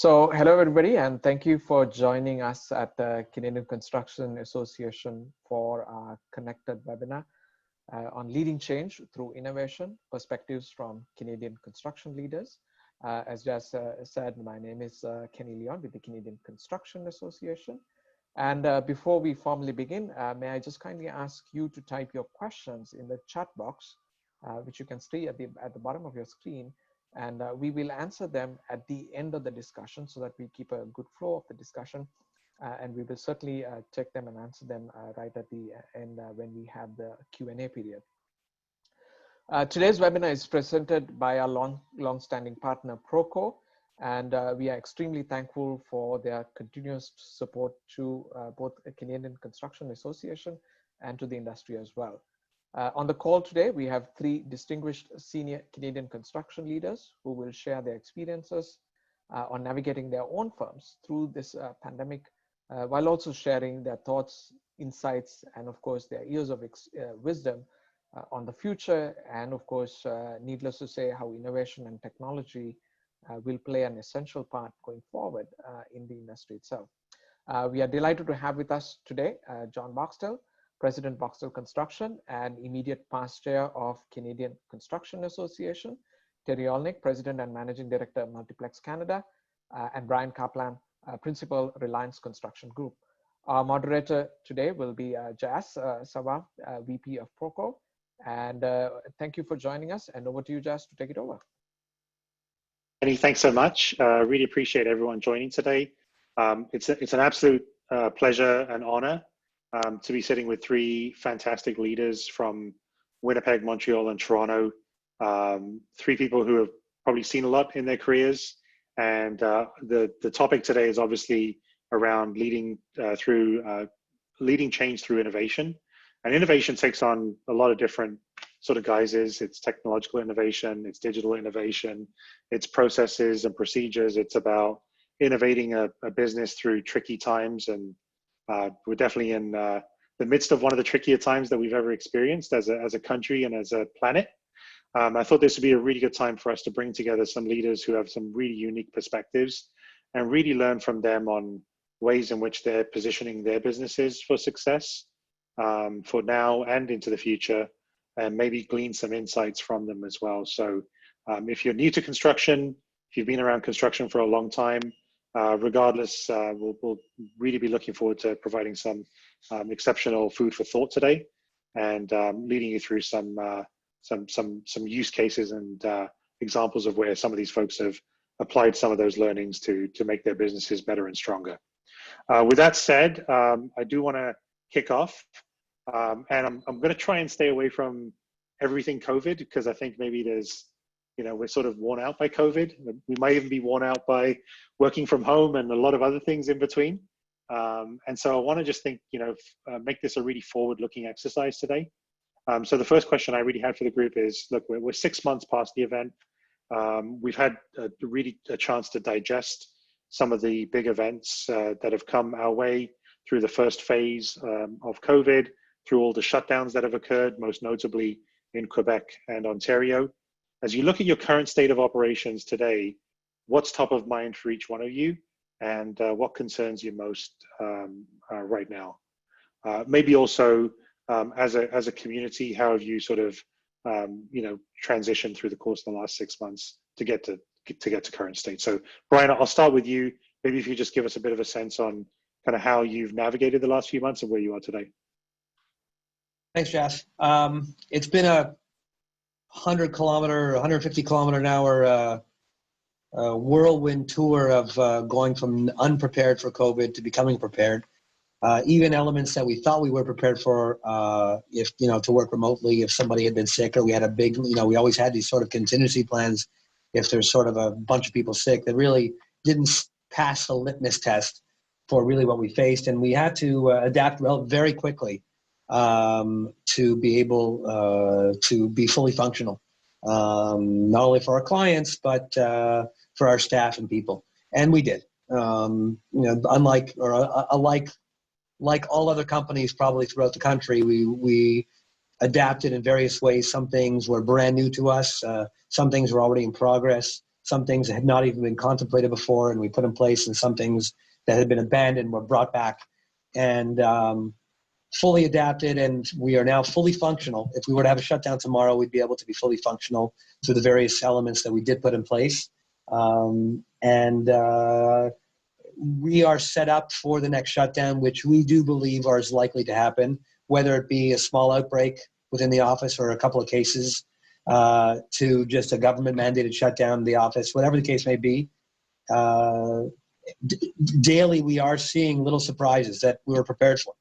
Hello everybody, and thank you for joining us at the Canadian Construction Association for our connected webinar on leading change through innovation, perspectives from Canadian construction leaders. As Jas said, my name is Kenny Leon with the Canadian Construction Association. And before we formally begin, may I just kindly ask you to type your questions in the chat box, which you can see at the bottom of your screen. And we will answer them at the end of the discussion so that we keep a good flow of the discussion. And we will certainly take them and answer them right at the end when we have the Q&A period. Today's webinar is presented by our long-standing partner, Proco, and we are extremely thankful for their continuous support to both the Canadian Construction Association and to the industry as well. On the call today, we have three distinguished senior Canadian construction leaders who will share their experiences on navigating their own firms through this pandemic, while also sharing their thoughts, insights, and of course, their years of wisdom on the future. And of course, needless to say, how innovation and technology will play an essential part going forward in the industry itself. We are delighted to have with us today, John Boxtel, President Boxtel Construction and immediate past chair of Canadian Construction Association, Terry Olnick, President and Managing Director, Multiplex Canada, and Brian Kaplan, Principal, Reliance Construction Group. Our moderator today will be Jas Sawa, VP of Proco. And thank you for joining us, and over to you, Jas, to take it over. Annie, thanks so much. Really appreciate everyone joining today. It's an absolute pleasure and honor to be sitting with three fantastic leaders from Winnipeg, Montreal, and Toronto. Three people who have probably seen a lot in their careers. And the topic today is obviously around leading change through innovation. And innovation takes on a lot of different sort of guises. It's technological innovation, it's digital innovation, it's processes and procedures. It's about innovating a business through tricky times, and we're definitely in the midst of one of the trickier times that we've ever experienced as a country and as a planet. I thought this would be a really good time for us to bring together some leaders who have some really unique perspectives and really learn from them on ways in which they're positioning their businesses for success for now and into the future, and maybe glean some insights from them as well. So if you're new to construction, if you've been around construction for a long time, regardless, we'll really be looking forward to providing some exceptional food for thought today, and leading you through some use cases and examples of where some of these folks have applied some of those learnings to make their businesses better and stronger. With that said, I do want to kick off, and I'm going to try and stay away from everything COVID, because I think maybe we're sort of worn out by COVID. We might even be worn out by working from home and a lot of other things in between. And so I want to just think, make this a really forward-looking exercise today. So the first question I really had for the group is, look, we're 6 months past the event. We've had a chance to digest some of the big events that have come our way through the first phase of COVID, through all the shutdowns that have occurred, most notably in Quebec and Ontario. As you look at your current state of operations today, what's top of mind for each one of you, and what concerns you most right now? Maybe also as a community, how have you sort of transitioned through the course of the last 6 months to get to current state? So Brian, I'll start with you. Maybe if you just give us a bit of a sense on kind of how you've navigated the last few months and where you are today. Thanks, Jas. It's been a 150 kilometer an hour whirlwind tour of going from unprepared for COVID to becoming prepared. Even elements that we thought we were prepared for, to work remotely if somebody had been sick, or we had a big, we always had these sort of contingency plans if there's sort of a bunch of people sick, that really didn't pass the litmus test for really what we faced. And we had to adapt very quickly to be able to be fully functional, not only for our clients, but for our staff and people. And we did. Like all other companies probably throughout the country, we adapted in various ways. Some things were brand new to us. Some things were already in progress. Some things that had not even been contemplated before and we put in place, and some things that had been abandoned were brought back and fully adapted, and we are now fully functional. If we were to have a shutdown tomorrow, we'd be able to be fully functional through the various elements that we did put in place. We are set up for the next shutdown, which we do believe is likely to happen, whether it be a small outbreak within the office or a couple of cases to just a government mandated shutdown of the office, whatever the case may be. Daily, we are seeing little surprises that we were prepared for.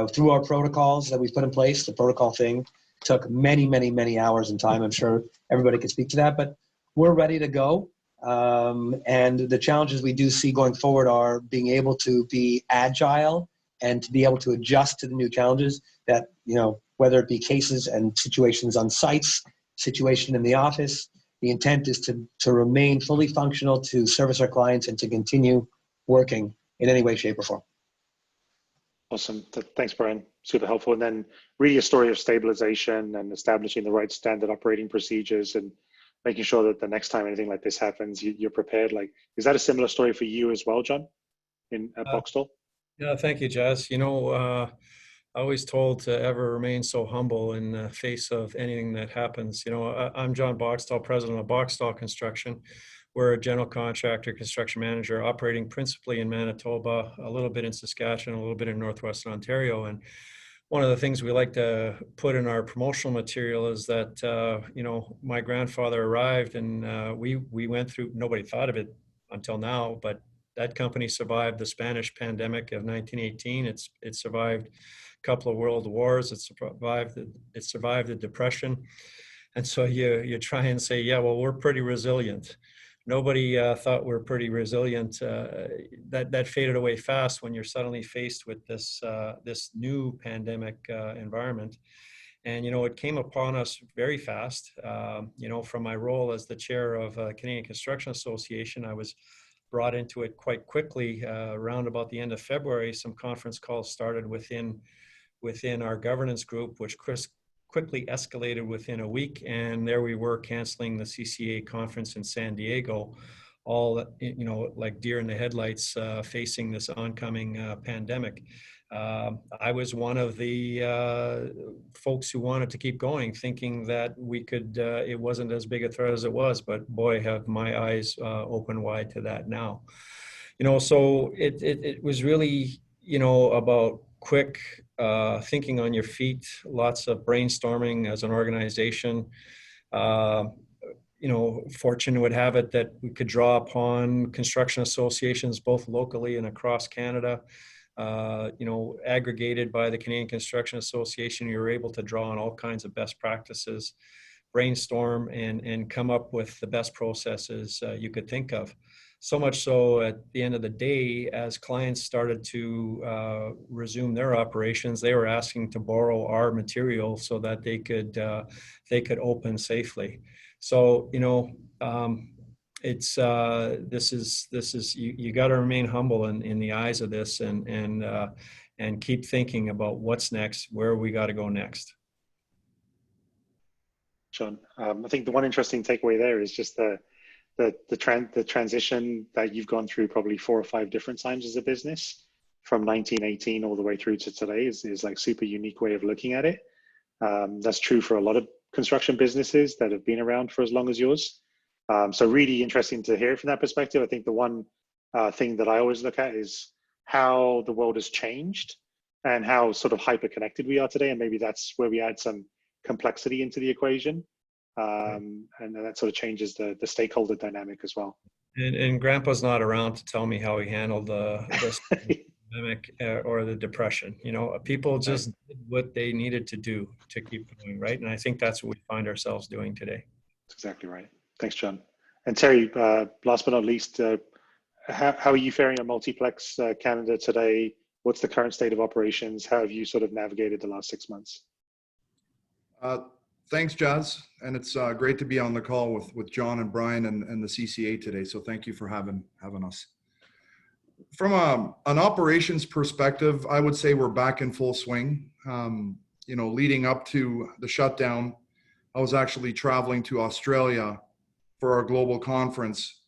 Through our protocols that we put in place, the protocol thing took many, many, many hours and time. I'm sure everybody can speak to that, but we're ready to go. And the challenges we do see going forward are being able to be agile and to be able to adjust to the new challenges that, whether it be cases and situations on sites, situation in the office. The intent is to remain fully functional, to service our clients, and to continue working in any way, shape, or form. Awesome. Thanks, Brian. Super helpful. And then really a story of stabilization and establishing the right standard operating procedures and making sure that the next time anything like this happens, you're prepared. Like, is that a similar story for you as well, John, at Boxstall? Yeah, thank you, Jazz. I always told to ever remain so humble in the face of anything that happens. I'm John Boxstall, president of Boxstall Construction. We're a general contractor, construction manager, operating principally in Manitoba, a little bit in Saskatchewan, a little bit in Northwestern Ontario. And one of the things we like to put in our promotional material is that, my grandfather arrived and we went through, nobody thought of it until now, but that company survived the Spanish pandemic of 1918. It survived a couple of world wars. It survived the Depression. And so you try and say, yeah, well, we're pretty resilient. Nobody thought we're pretty resilient. That faded away fast when you're suddenly faced with this new pandemic environment. And, it came upon us very fast. From my role as the chair of Canadian Construction Association, I was brought into it quite quickly. Around about the end of February, some conference calls started within our governance group, which quickly escalated within a week, and there we were canceling the CCA conference in San Diego, all like deer in the headlights, facing this oncoming pandemic. I was one of the folks who wanted to keep going, thinking that we could. It wasn't as big a threat as it was, but boy, have my eyes open wide to that now. So it was really about quick thinking on your feet, lots of brainstorming as an organization. Fortune would have it that we could draw upon construction associations, both locally and across Canada. Aggregated by the Canadian Construction Association, you're able to draw on all kinds of best practices, brainstorm, and come up with the best processes you could think of. So much so at the end of the day, as clients started to resume their operations, they were asking to borrow our material so that they could open safely. So, it's this is you got to remain humble in the eyes of this and keep thinking about what's next, where we got to go next. John, I think the one interesting takeaway there is just the transition that you've gone through probably 4 or 5 different times as a business from 1918 all the way through to today is like super unique way of looking at it. That's true for a lot of construction businesses that have been around for as long as yours. So really interesting to hear from that perspective. I think the one thing that I always look at is how the world has changed and how sort of hyper connected we are today. And maybe that's where we add some complexity into the equation. And that sort of changes the stakeholder dynamic as well. And Grandpa's not around to tell me how he handled this pandemic or the Depression. People just did what they needed to do to keep going, right? And I think that's what we find ourselves doing today. That's exactly right. Thanks, John. And Terry, last but not least, how are you faring on Multiplex Canada today? What's the current state of operations? How have you sort of navigated the last 6 months? Thanks, Jazz. And it's great to be on the call with John and Brian and the CCA today. So thank you for having us. From an operations perspective, I would say we're back in full swing. Leading up to the shutdown, I was actually traveling to Australia for our global conference.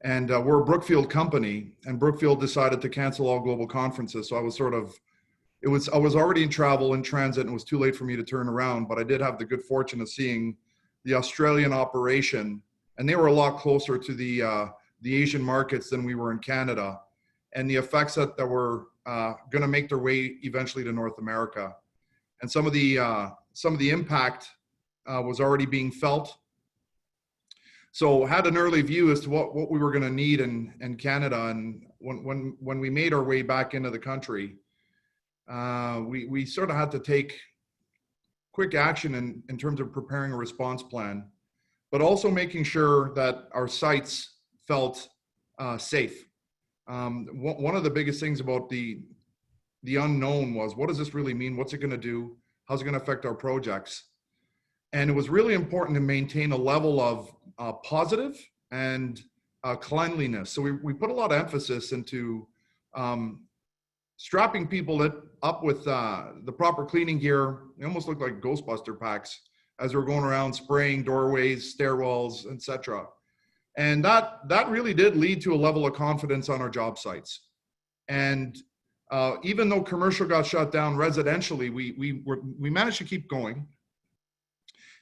And we're a Brookfield company, and Brookfield decided to cancel all global conferences. So I was I was already in travel, in transit, and it was too late for me to turn around. But I did have the good fortune of seeing the Australian operation, and they were a lot closer to the Asian markets than we were in Canada, and the effects that were going to make their way eventually to North America. And some of the impact was already being felt. So had an early view as to what we were going to need in Canada. And when we made our way back into the country, we sort of had to take quick action in terms of preparing a response plan, but also making sure that our sites felt safe. One of the biggest things about the unknown was, what does this really mean? What's it going to do? How's it going to affect our projects? And it was really important to maintain a level of positive and cleanliness. So we put a lot of emphasis into strapping people up with the proper cleaning gear. They almost looked like Ghostbuster packs as we were going around spraying doorways, stairwells, etc. And that really did lead to a level of confidence on our job sites. And even though commercial got shut down, residentially, we managed to keep going.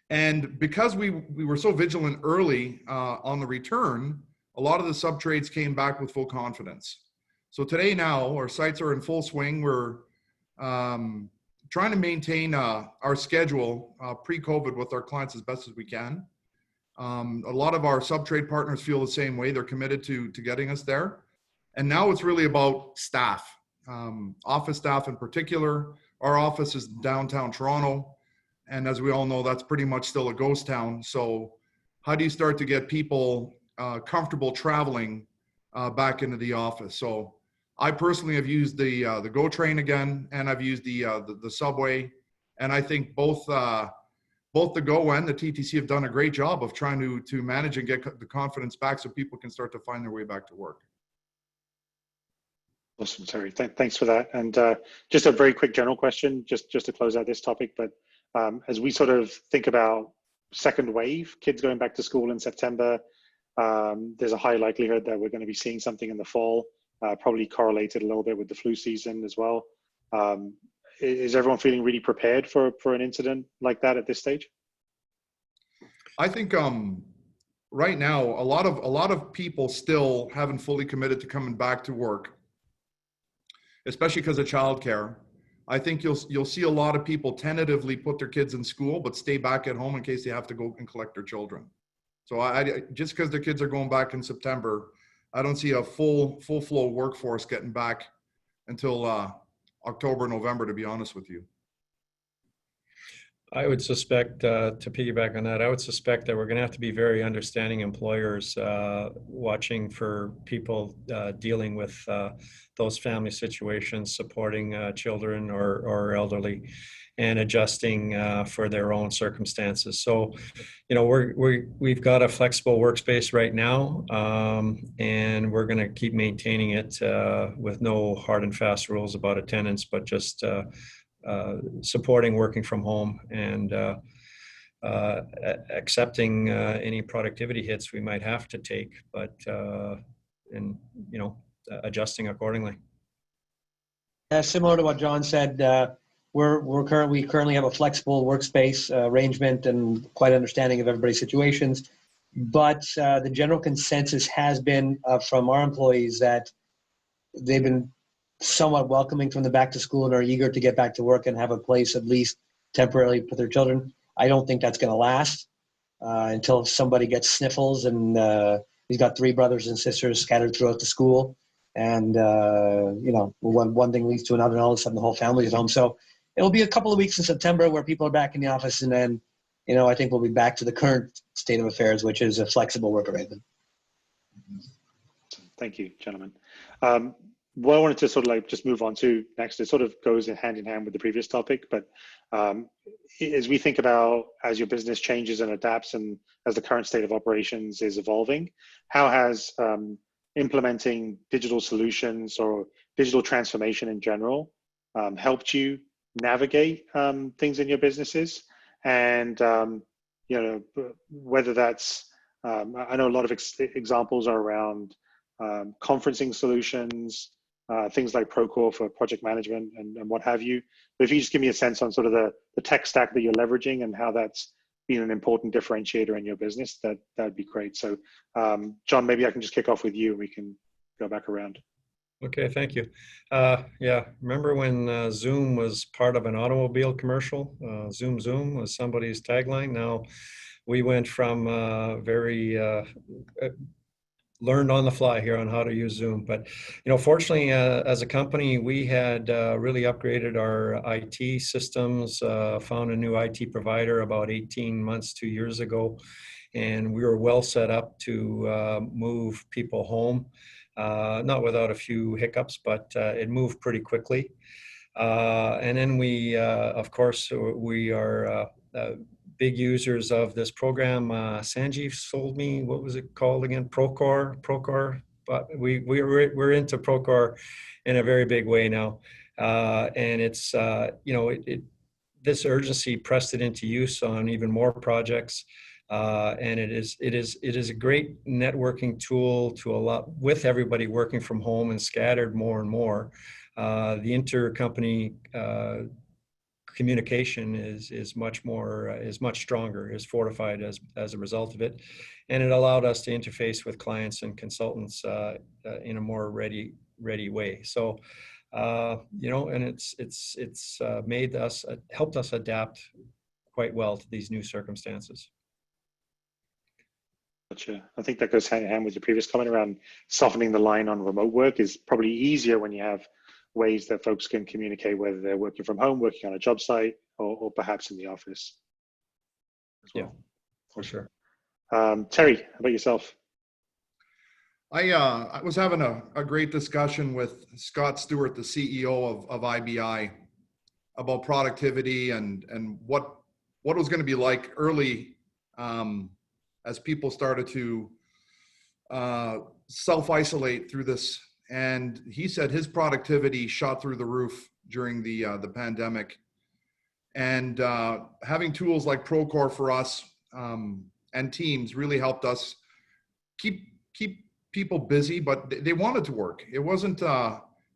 And because we were so vigilant early on the return, a lot of the sub-trades came back with full confidence. So today now, our sites are in full swing. We're trying to maintain our schedule pre-COVID with our clients as best as we can. A lot of our sub-trade partners feel the same way. They're committed to getting us there. And now it's really about staff, office staff in particular. Our office is downtown Toronto. And as we all know, that's pretty much still a ghost town. So how do you start to get people comfortable traveling back into the office? So I personally have used the GO train again, and I've used the subway. And I think both the GO and the TTC have done a great job of trying to manage and get the confidence back so people can start to find their way back to work. Awesome, Terry. Thanks for that. And just a very quick general question, just to close out this topic. But as we sort of think about second wave, kids going back to school in September, there's a high likelihood that we're going to be seeing something in the fall, probably correlated a little bit with the flu season as well. Is everyone feeling really prepared for an incident like that at this stage? I think right now, a lot of people still haven't fully committed to coming back to work, especially because of childcare. I think you'll see a lot of people tentatively put their kids in school, but stay back at home in case they have to go and collect their children. So I just because their kids are going back in September, I don't see a full flow workforce getting back until October, November, to be honest with you. I would suspect, to piggyback on that, I would suspect that we're going to have to be very understanding employers, watching for people dealing with those family situations, supporting children or elderly, and adjusting for their own circumstances. So, you know, we've got a flexible workspace right now, and we're going to keep maintaining it with no hard and fast rules about attendance, but just supporting working from home and accepting any productivity hits we might have to take, but and you know, adjusting accordingly. Similar to what John said, we currently have a flexible workspace arrangement and quite understanding of everybody's situations. But the general consensus has been from our employees that they've been somewhat welcoming from the back to school and are eager to get back to work and have a place at least temporarily for their children. I don't think that's going to last until somebody gets sniffles and he's got 3 brothers and sisters scattered throughout the school. And, you know, one thing leads to another, and all of a sudden the whole family is home. So it'll be a couple of weeks in September where people are back in the office. And then, you know, I think we'll be back to the current state of affairs, which is a flexible work arrangement. Thank you, gentlemen. What I wanted to sort of like just move on to next, it sort of goes hand in hand with the previous topic, but as we think about as your business changes and adapts and as the current state of operations is evolving, how has implementing digital solutions or digital transformation in general helped you navigate things in your businesses? And you know, whether that's I know a lot of examples are around conferencing solutions, things like Procore for project management and what have you. But if you just give me a sense on sort of the tech stack that you're leveraging and how that's been an important differentiator in your business, that'd be great. So John, maybe I can just kick off with you and we can go back around. Okay, thank you. Yeah, remember when Zoom was part of an automobile commercial? Zoom Zoom was somebody's tagline. Now we went from very learned on the fly here on how to use Zoom. But, fortunately, as a company, we had really upgraded our IT systems, found a new IT provider about 18 months, 2 years ago, and we were well set up to move people home. Not without a few hiccups, but it moved pretty quickly. And then we, of course, we are big users of this program. Sanjeev sold me, what was it called again? Procore. But we're into Procore in a very big way now. And it's, this urgency pressed it into use on even more projects. And it is a great networking tool to allow, with everybody working from home and scattered more and more, the intercompany communication is much stronger, is fortified as a result of it, and it allowed us to interface with clients and consultants in a more ready way. So and it's made us helped us adapt quite well to these new circumstances. Gotcha. I think that goes hand in hand with your previous comment around softening the line on remote work. Is probably easier when you have ways that folks can communicate, whether they're working from home, working on a job site, or perhaps in the office as well. Yeah, for sure. Terry, how about yourself? I was having a great discussion with Scott Stewart, the CEO of IBI, about productivity and what it was going to be like early as people started to self-isolate through this. And he said his productivity shot through the roof during the pandemic. And having tools like Procore for us and Teams really helped us keep people busy, but they wanted to work. It wasn't,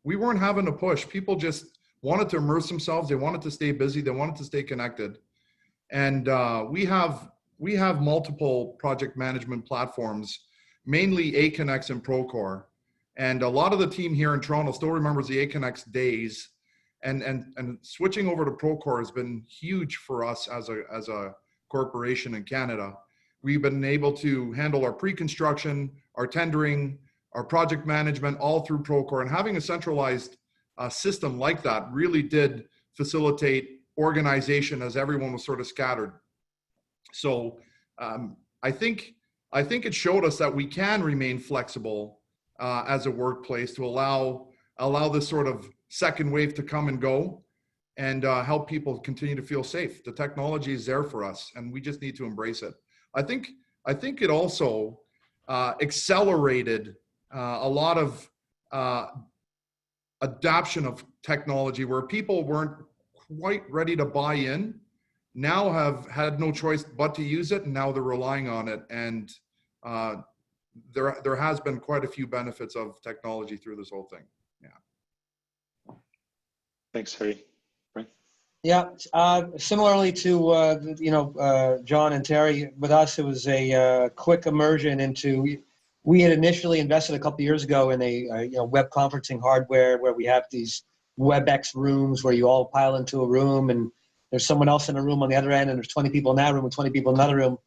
we weren't having to push. People just wanted to immerse themselves. They wanted to stay busy. They wanted to stay connected. And we have multiple project management platforms, mainly Aconex and Procore. And a lot of the team here in Toronto still remembers the Aconex days, and switching over to Procore has been huge for us as a corporation in Canada. We've been able to handle our pre-construction, our tendering, our project management, all through Procore. And having a centralized system like that really did facilitate organization as everyone was sort of scattered. So I think it showed us that we can remain flexible as a workplace to allow this sort of second wave to come and go, and help people continue to feel safe. The technology is there for us, and we just need to embrace it. I think it also accelerated a lot of adoption of technology where people weren't quite ready to buy in, now have had no choice but to use it, and now they're relying on it. And there has been quite a few benefits of technology through this whole thing. Yeah. Thanks, Harry. Right. Yeah, similarly to John and Terry, with us it was a quick immersion into. We had initially invested a couple of years ago in a web conferencing hardware where we have these WebEx rooms where you all pile into a room and there's someone else in a room on the other end, and there's 20 people in that room and 20 people in another room.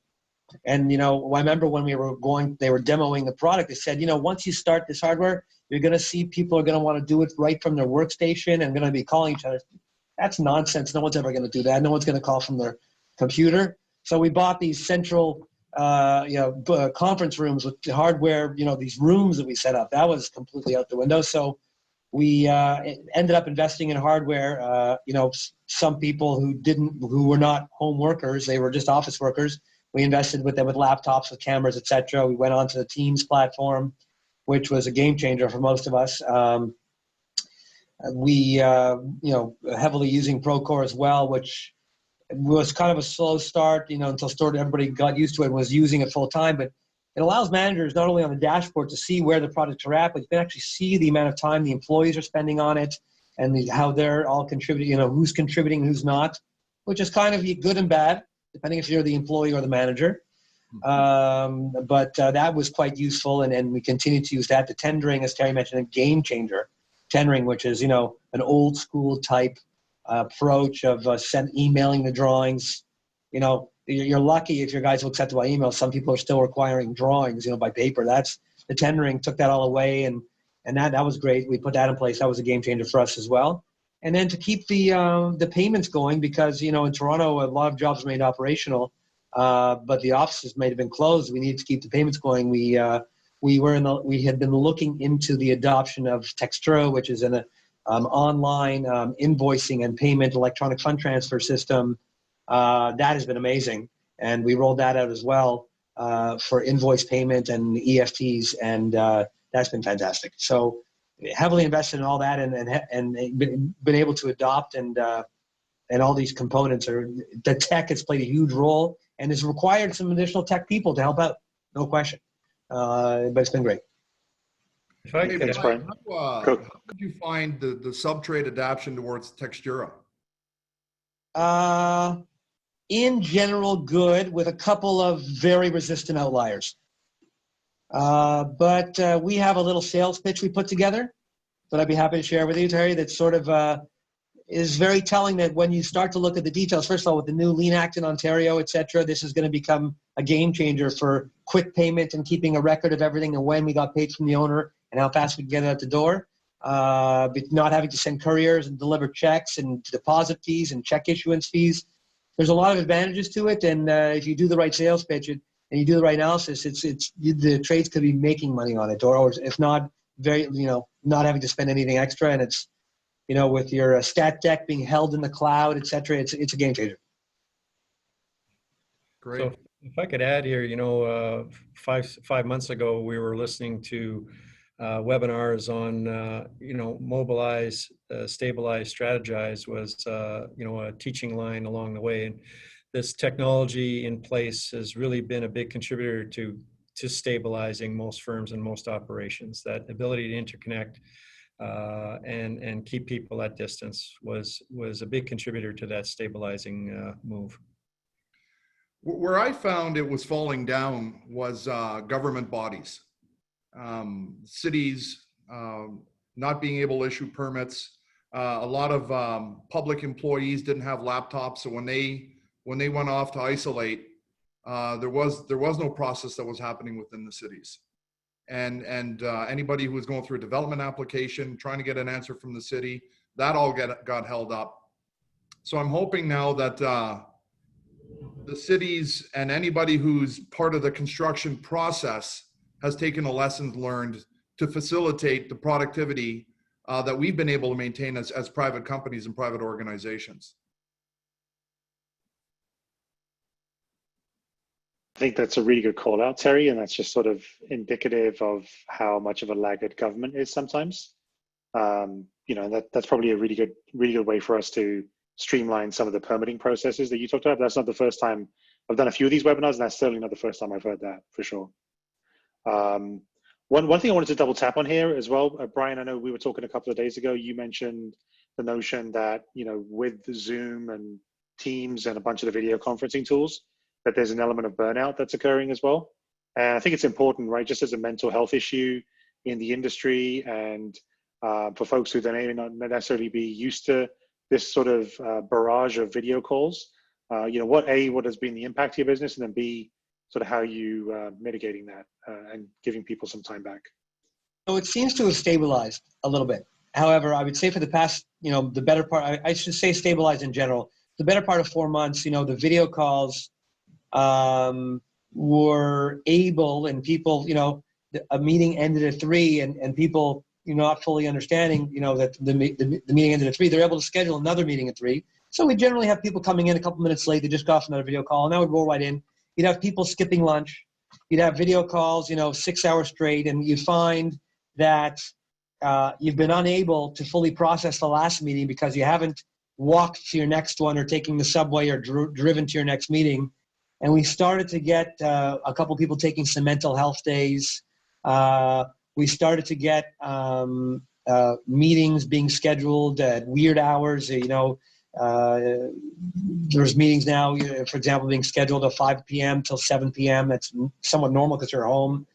And, I remember when they were demoing the product, they said, once you start this hardware, you're going to see people are going to want to do it right from their workstation and going to be calling each other. That's nonsense. No one's ever going to do that. No one's going to call from their computer. So we bought these central, conference rooms with the hardware, these rooms that we set up. That was completely out the window. So we ended up investing in hardware. Some people who were not home workers, they were just office workers. We invested with them with laptops, with cameras, etc. We went onto the Teams platform, which was a game changer for most of us. We, heavily using Procore as well, which was kind of a slow start, until everybody got used to it and was using it full time. But it allows managers not only on the dashboard to see where the products are at, but you can actually see the amount of time the employees are spending on it and how they're all contributing, who's contributing, who's not, which is kind of good and bad, depending if you're the employee or the manager. But that was quite useful, and we continue to use that. The tendering, as Terry mentioned, a game changer. Tendering, which is, an old school type approach of emailing the drawings. You're lucky if your guys will accept by email. Some people are still requiring drawings, by paper. That's the tendering took that all away, and that was great. We put that in place. That was a game changer for us as well. And then to keep the payments going, because in Toronto a lot of jobs made operational, but the offices may have been closed. We needed to keep the payments going. We had been looking into the adoption of Textura, which is an online invoicing and payment electronic fund transfer system. That has been amazing, and we rolled that out as well for invoice payment and EFTs, and that's been fantastic. So heavily invested in all that, and been able to adopt, and all these components the tech has played a huge role, and has required some additional tech people to help out, no question. But it's been great. If I Hey, could, Brian, how did you find the subtrade adaptation towards Textura? In general, good, with a couple of very resistant outliers. But we have a little sales pitch we put together that I'd be happy to share with you, Terry, that sort of is very telling that when you start to look at the details, first of all, with the new Lean Act in Ontario, et cetera, this is going to become a game changer for quick payment and keeping a record of everything and when we got paid from the owner and how fast we can get it out the door. But not having to send couriers and deliver checks and deposit fees and check issuance fees. There's a lot of advantages to it, and if you do the right sales pitch and you do the right analysis, the trades could be making money on it, or if not, not having to spend anything extra, and it's with your stat deck being held in the cloud, et cetera, it's a game changer. Great. So if I could add here, 5 months ago, we were listening to webinars on, mobilize, stabilize, strategize was, a teaching line along the way. And this technology in place has really been a big contributor to stabilizing most firms and most operations. That ability to interconnect and keep people at distance was a big contributor to that stabilizing move. Where I found it was falling down was government bodies. Cities not being able to issue permits. A lot of public employees didn't have laptops, so when they went off to isolate, there was no process that was happening within the cities, and anybody who was going through a development application trying to get an answer from the city, that all got held up. So I'm hoping now that the cities and anybody who's part of the construction process has taken the lessons learned to facilitate the productivity that we've been able to maintain as private companies and private organizations. I think that's a really good call out, Terry, and that's just sort of indicative of how much of a laggard government is sometimes. That's probably a really good way for us to streamline some of the permitting processes that you talked about. That's not the first time I've done a few of these webinars, and that's certainly not the first time I've heard that, for sure. One thing I wanted to double tap on here as well, Brian, I know we were talking a couple of days ago, you mentioned the notion that, with Zoom and Teams and a bunch of the video conferencing tools, that there's an element of burnout that's occurring as well. And I think it's important, right, just as a mental health issue in the industry, and for folks who may not necessarily be used to this sort of barrage of video calls, what has been the impact to your business, and then B, sort of how you mitigating that and giving people some time back? So it seems to have stabilized a little bit. However, I would say for the past, the better part, I should say stabilized in general, the better part of 4 months, the video calls were able, and people, a meeting ended at 3 and people, not fully understanding, that the meeting ended at 3, they're able to schedule another meeting at 3. So we generally have people coming in a couple minutes late, they just got off another video call, and that would roll right in. You'd have people skipping lunch. You'd have video calls, 6 hours straight, and you'd find that you've been unable to fully process the last meeting because you haven't walked to your next one or taking the subway or driven to your next meeting. And we started to get a couple people taking some mental health days. We started to get meetings being scheduled at weird hours. There's meetings now, for example, being scheduled at 5 p.m. till 7 p.m. That's somewhat normal because they're home.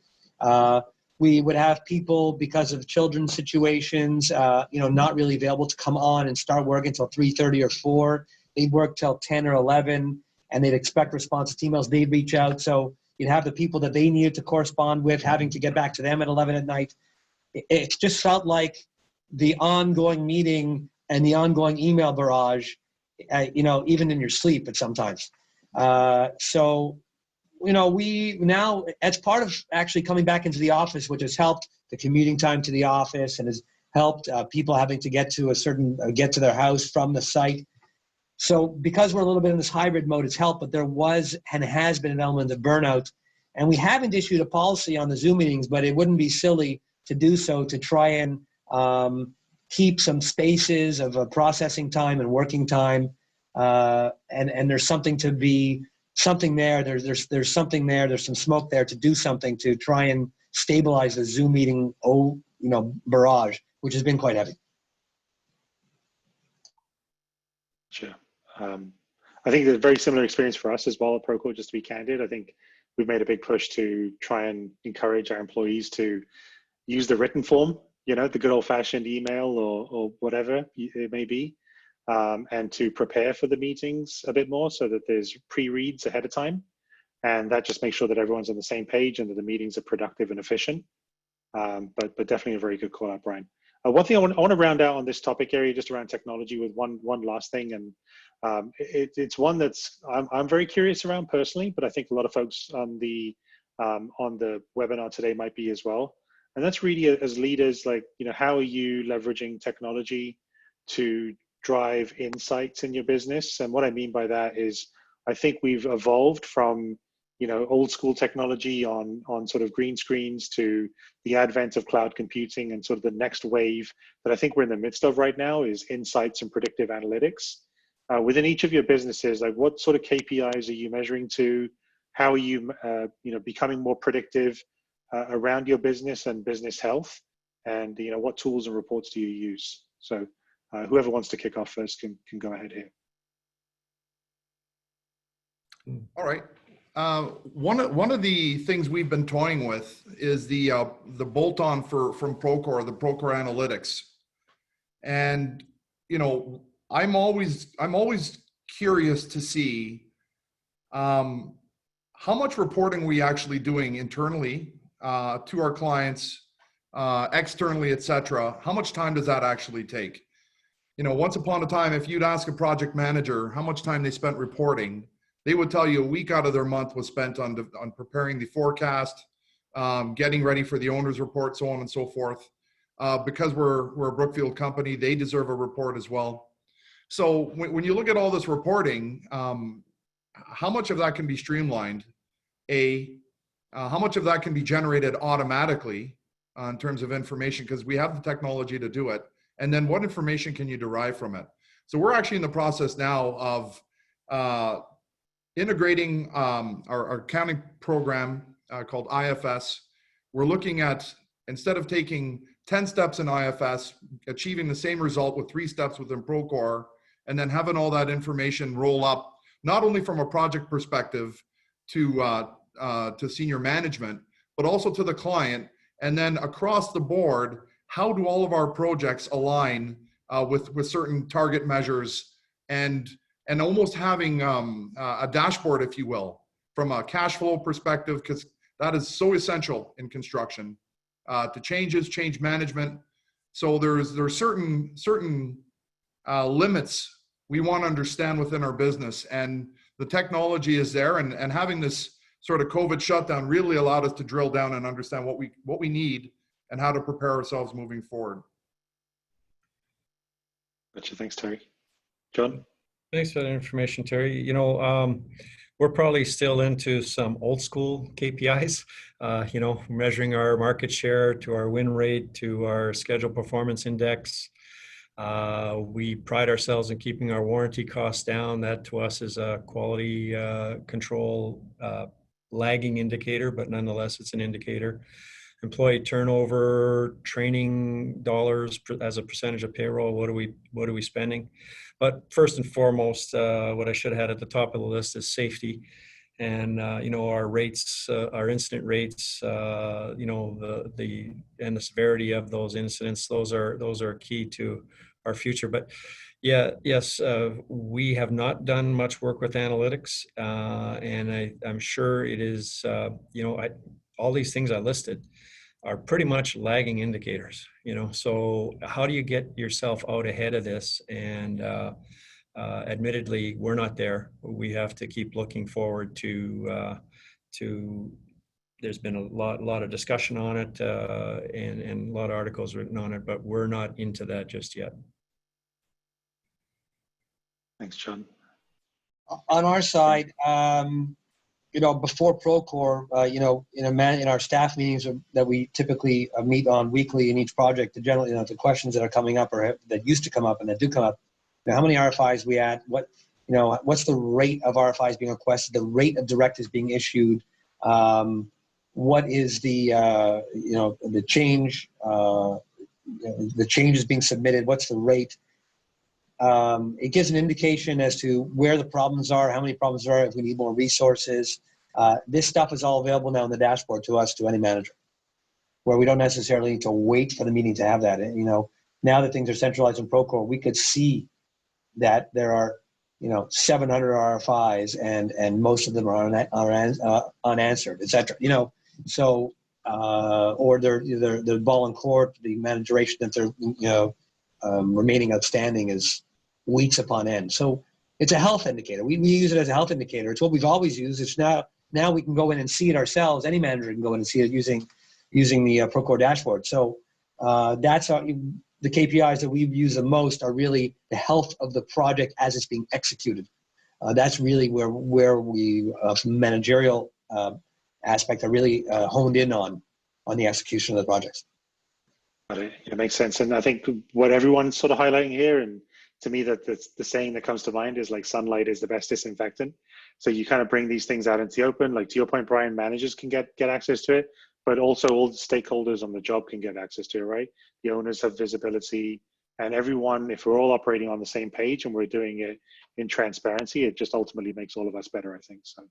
We would have people, because of children's situations, not really available to come on and start work until 3:30 or 4. They'd work till 10 or 11, and they'd expect responses to emails. They'd reach out. So you'd have the people that they needed to correspond with having to get back to them at 11 at night. It just felt like the ongoing meeting and the ongoing email barrage, even in your sleep at sometimes. We now, as part of actually coming back into the office, which has helped the commuting time to the office and has helped people having to get to get to their house from the site. So because we're a little bit in this hybrid mode, it's helped, but there was and has been an element of burnout. And we haven't issued a policy on the Zoom meetings, but it wouldn't be silly to do so, to try and keep some spaces of processing time and working time. And there's something there. There's something there. There's some smoke there to do something to try and stabilize the Zoom meeting, barrage, which has been quite heavy. Sure. I think there's a very similar experience for us as well at Procore, just to be candid. I think we've made a big push to try and encourage our employees to use the written form, the good old fashioned email or whatever it may be, and to prepare for the meetings a bit more so that there's pre-reads ahead of time. And that just makes sure that everyone's on the same page and that the meetings are productive and efficient. But definitely a very good call out, Brian. One thing I want to round out on this topic area, just around technology, with one last thing, and it's one that's I'm very curious around personally, but I think a lot of folks on the webinar today might be as well. And that's really, as leaders, how are you leveraging technology to drive insights in your business? And what I mean by that is, I think we've evolved from old school technology on sort of green screens to the advent of cloud computing, and sort of the next wave that I think we're in the midst of right now is insights and predictive analytics. Within each of your businesses, what sort of KPIs are you measuring to? How are you, becoming more predictive around your business and business health? And what tools and reports do you use? So whoever wants to kick off first can go ahead here. All right. One of the things we've been toying with is the bolt-on from Procore, the Procore Analytics, and I'm always curious to see how much reporting we actually doing internally to our clients, externally, etc. How much time does that actually take? Once upon a time, if you'd ask a project manager how much time they spent reporting, they would tell you a week out of their month was spent on preparing the forecast, getting ready for the owner's report, so on and so forth. Because we're a Brookfield company, they deserve a report as well. So when you look at all this reporting, how much of that can be streamlined? How much of that can be generated automatically in terms of information, because we have the technology to do it? And then what information can you derive from it? So we're actually in the process now of integrating our accounting program called IFS. We're looking at, instead of taking 10 steps in IFS, achieving the same result with 3 steps within Procore, and then having all that information roll up, not only from a project perspective to senior management, but also to the client. And then across the board, how do all of our projects align with certain target measures, and almost having a dashboard, if you will, from a cash flow perspective, because that is so essential in construction, to change management. So there's certain limits we want to understand within our business, and the technology is there, and having this sort of COVID shutdown really allowed us to drill down and understand what we need and how to prepare ourselves moving forward. Gotcha. Thanks, Terry. John? Thanks for that information, Terry. We're probably still into some old school KPIs, measuring our market share to our win rate to our schedule performance index. We pride ourselves in keeping our warranty costs down. That to us is a quality control lagging indicator, but nonetheless, it's an indicator. Employee turnover, training dollars as a percentage of payroll. What are we spending? But first and foremost, what I should have had at the top of the list is safety. And our rates, our incident rates, the severity of those incidents, those are key to our future. But yes, we have not done much work with analytics, and I'm sure it is. All these things I listed are pretty much lagging indicators. So how do you get yourself out ahead of this? And admittedly, we're not there. We have to keep looking forward to. There's been a lot of discussion on it, and a lot of articles written on it, but we're not into that just yet. Thanks, John. On our side, before Procore, in our staff meetings that we typically meet on weekly in each project, generally, the questions that are coming up or that used to come up and that do come up, how many RFIs we at, what's the rate of RFIs being requested, the rate of directives being issued, what is the change, the changes being submitted, what's the rate? It gives an indication as to where the problems are, how many problems there are, if we need more resources. This stuff is all available now in the dashboard to us, to any manager, where we don't necessarily need to wait for the meeting to have that. Now that things are centralized in Procore, we could see that there are 700 RFIs and most of them are unanswered, et cetera. So or the ball in court, the duration that they're remaining outstanding is weeks upon end. So it's a health indicator. We use it as a health indicator. It's what we've always used. It's now we can go in and see it ourselves. Any manager can go in and see it using the Procore dashboard. So that's how the KPIs that we use the most are really the health of the project as it's being executed. That's really where we, from managerial aspect, are really honed in on the execution of the projects. It makes sense. And I think what everyone's sort of highlighting here, and to me, that's the saying that comes to mind is like sunlight is the best disinfectant. So you kind of bring these things out into the open, like to your point, Brian, managers can get access to it, but also all the stakeholders on the job can get access to it, right? The owners have visibility, and everyone, if we're all operating on the same page and we're doing it in transparency, it just ultimately makes all of us better, I think. So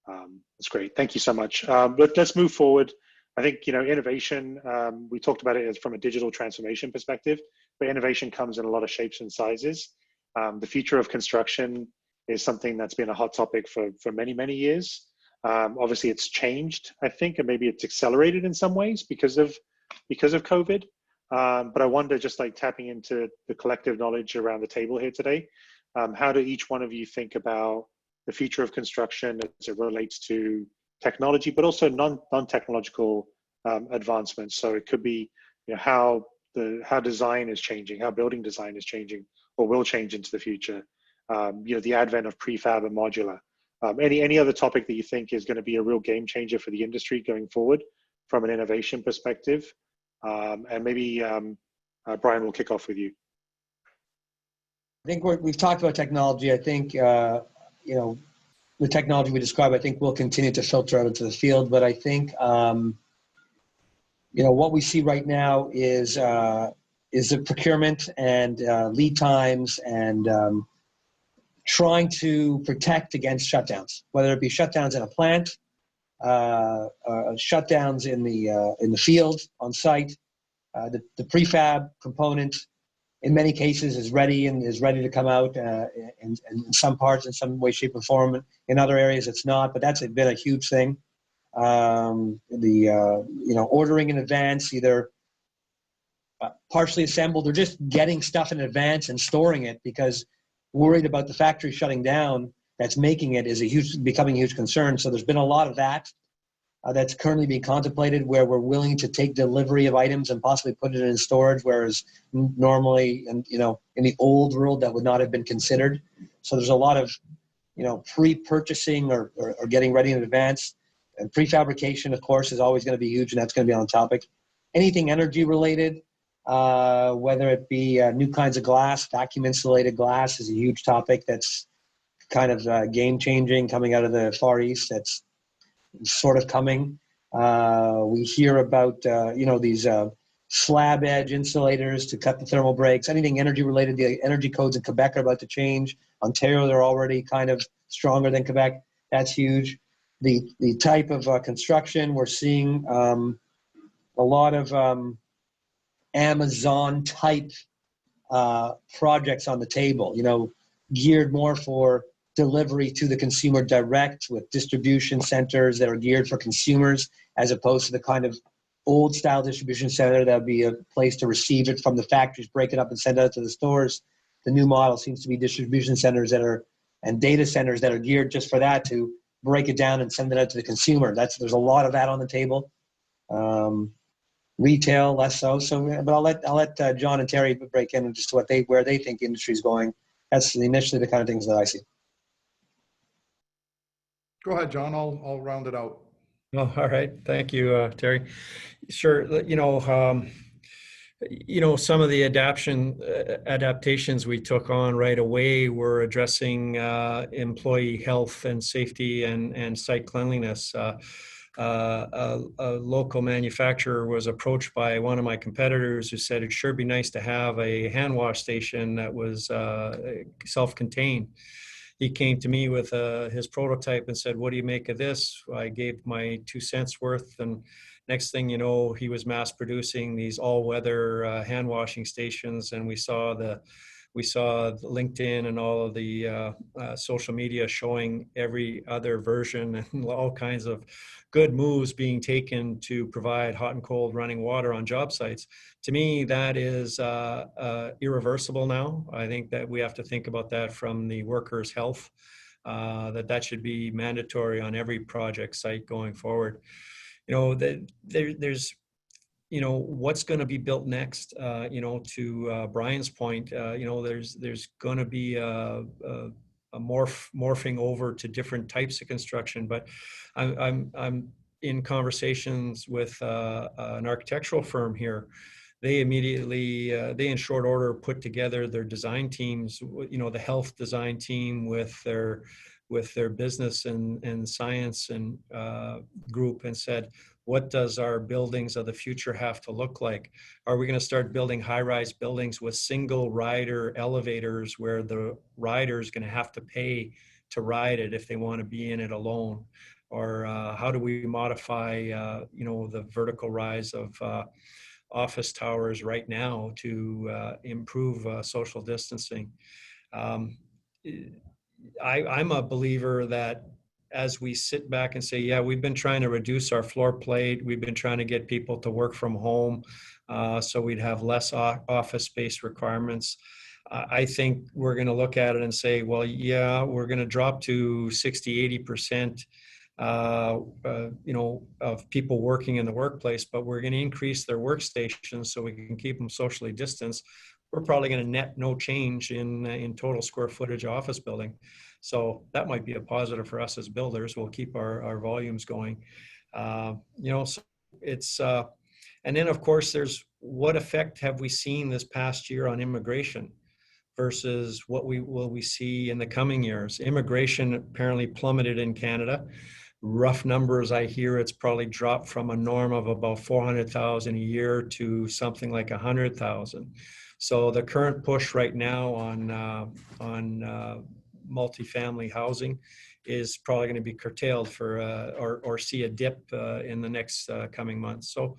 that's great. Thank you so much. But let's move forward. I think, innovation, we talked about it from a digital transformation perspective, but innovation comes in a lot of shapes and sizes. The future of construction is something that's been a hot topic for many, many years. Obviously, it's changed, I think, and maybe it's accelerated in some ways because of COVID. But I wonder, just like tapping into the collective knowledge around the table here today, how do each one of you think about the future of construction as it relates to technology, but also non-technological advancements? So it could be how design is changing, how building design is changing, or will change into the future. The advent of prefab and modular. Any other topic that you think is going to be a real game changer for the industry going forward from an innovation perspective? And maybe Brian will kick off with you. I think we've talked about technology. I think the technology we describe, I think, will continue to filter out into the field. But I think what we see right now is the procurement and lead times and trying to protect against shutdowns, whether it be shutdowns in a plant, shutdowns in the field on site. The prefab component, in many cases, is ready to come out in some parts, in some way, shape, or form. In other areas, it's not, but that's been a huge thing. Ordering in advance, either partially assembled or just getting stuff in advance and storing it because worried about the factory shutting down that's making it is becoming a huge concern. So there's been a lot of that that's currently being contemplated, where we're willing to take delivery of items and possibly put it in storage, whereas normally, in the old world, that would not have been considered. So there's a lot of, pre-purchasing or getting ready in advance. And prefabrication, of course, is always going to be huge, and that's going to be on the topic. Anything energy related, whether it be new kinds of glass. Vacuum insulated glass is a huge topic that's kind of game changing coming out of the Far East. That's sort of coming. We hear about these slab edge insulators to cut the thermal breaks. Anything energy related, the energy codes in Quebec are about to change. Ontario, they're already kind of stronger than Quebec. That's huge. The type of construction, we're seeing a lot of Amazon type projects on the table, geared more for delivery to the consumer direct, with distribution centers that are geared for consumers, as opposed to the kind of old style distribution center that would be a place to receive it from the factories, break it up and send it out to the stores. The new model seems to be distribution centers and data centers that are geared just for that, to break it down and send it out to the consumer. There's a lot of that on the table. Retail less so. But I'll let John and Terry break in just where they think the industry is going. That's initially the kind of things that I see. Go ahead, John. I'll round it out. Oh, all right. Thank you, Terry. Sure. Some of the adaptations we took on right away were addressing employee health and safety and site cleanliness. A local manufacturer was approached by one of my competitors who said it'd sure be nice to have a hand wash station that was self-contained. He came to me with his prototype and said, "What do you make of this?" I gave my 2 cents worth, and next thing you know, he was mass producing these all-weather hand washing stations, and we saw LinkedIn and all of the social media showing every other version and all kinds of good moves being taken to provide hot and cold running water on job sites. To me, that is irreversible now. I think that we have to think about that from the workers' health, that should be mandatory on every project site going forward. There's what's going to be built next. To Brian's point, there's going to be a morphing over to different types of construction. But I'm in conversations with an architectural firm here. They immediately, they in short order put together their design teams. The health design team with their business and science and group, and said, what does our buildings of the future have to look like? Are we going to start building high-rise buildings with single rider elevators where the rider is going to have to pay to ride it if they want to be in it alone? Or how do we modify, the vertical rise of office towers right now to improve social distancing? I'm a believer that as we sit back and say, yeah, we've been trying to reduce our floor plate, we've been trying to get people to work from home so we'd have less office space requirements. I think we're going to look at it and say, well, yeah, we're going to drop to 60, 80% of people working in the workplace, but we're going to increase their workstations so we can keep them socially distanced. We're probably going to net no change in total square footage of office building. So that might be a positive for us as builders. We'll keep our volumes going. So it's, and then of course there's what effect have we seen this past year on immigration versus what will we see in the coming years? Immigration apparently plummeted in Canada. Rough numbers, I hear it's probably dropped from a norm of about 400,000 a year to something like 100,000. So the current push right now on multifamily housing is probably going to be curtailed for or see a dip in the next coming months. So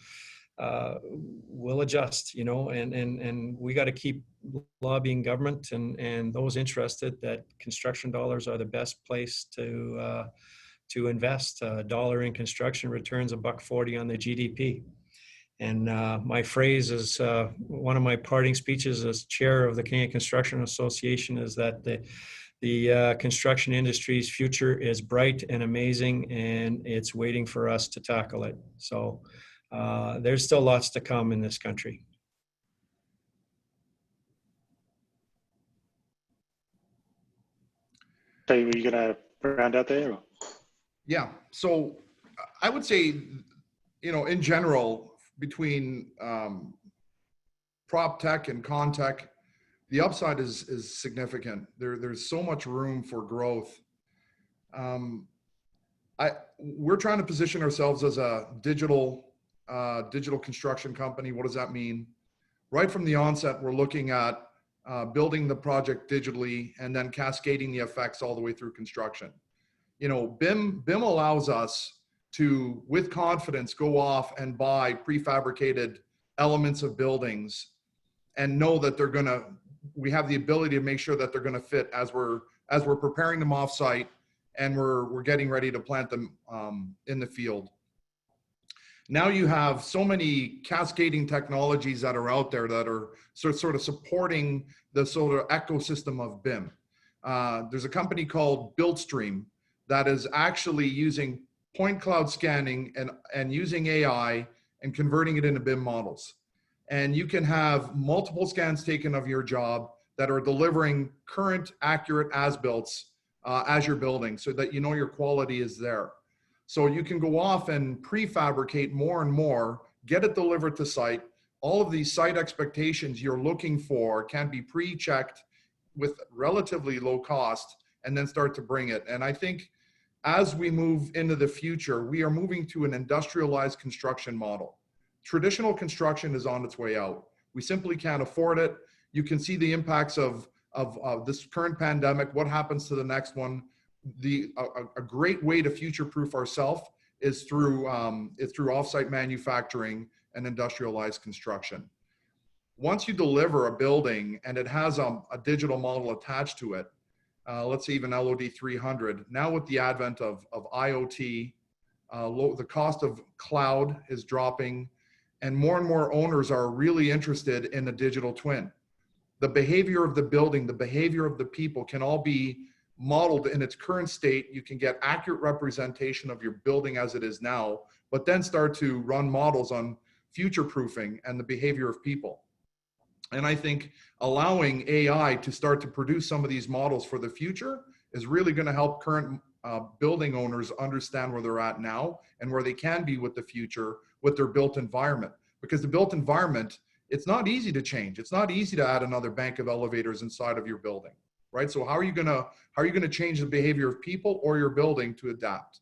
we'll adjust, and we got to keep lobbying government and those interested that construction dollars are the best place to invest. A dollar in construction returns $1.40 on the GDP. And my phrase is, one of my parting speeches as chair of the Canadian Construction Association is that the construction industry's future is bright and amazing, and it's waiting for us to tackle it. So there's still lots to come in this country. So, were you going to round out there? Or? Yeah. So I would say, in general, between prop tech and con tech, the upside is significant. There's so much room for growth. We're trying to position ourselves as a digital construction company. What does that mean? Right from the onset, we're looking at building the project digitally and then cascading the effects all the way through construction. You know, BIM allows us to, with confidence, go off and buy prefabricated elements of buildings and know that we have the ability to make sure that they're going to fit as we're preparing them off site and we're getting ready to plant them in the field. Now you have so many cascading technologies that are out there that are sort of supporting the sort of ecosystem of BIM. There's a company called BuildStream that is actually using point cloud scanning and using AI and converting it into BIM models. And you can have multiple scans taken of your job that are delivering current accurate as-builts as you're building, so that you know your quality is there. So you can go off and prefabricate more and more, get it delivered to site. All of these site expectations you're looking for can be pre-checked with relatively low cost and then start to bring it. And I think as we move into the future, we are moving to an industrialized construction model. Traditional construction is on its way out. We simply can't afford it. You can see the impacts of this current pandemic, what happens to the next one. A great way to future-proof ourselves is through offsite manufacturing and industrialized construction. Once you deliver a building and it has a digital model attached to it, let's say even LOD 300, now with the advent of IoT, the cost of cloud is dropping, and more owners are really interested in a digital twin. The behavior of the building, the behavior of the people can all be modeled in its current state. You can get accurate representation of your building as it is now, but then start to run models on future proofing and the behavior of people. And I think allowing AI to start to produce some of these models for the future is really going to help current building owners understand where they're at now and where they can be with the future with their built environment. Because the built environment, it's not easy to change. It's not easy to add another bank of elevators inside of your building, right? So how are you gonna change the behavior of people or your building to adapt?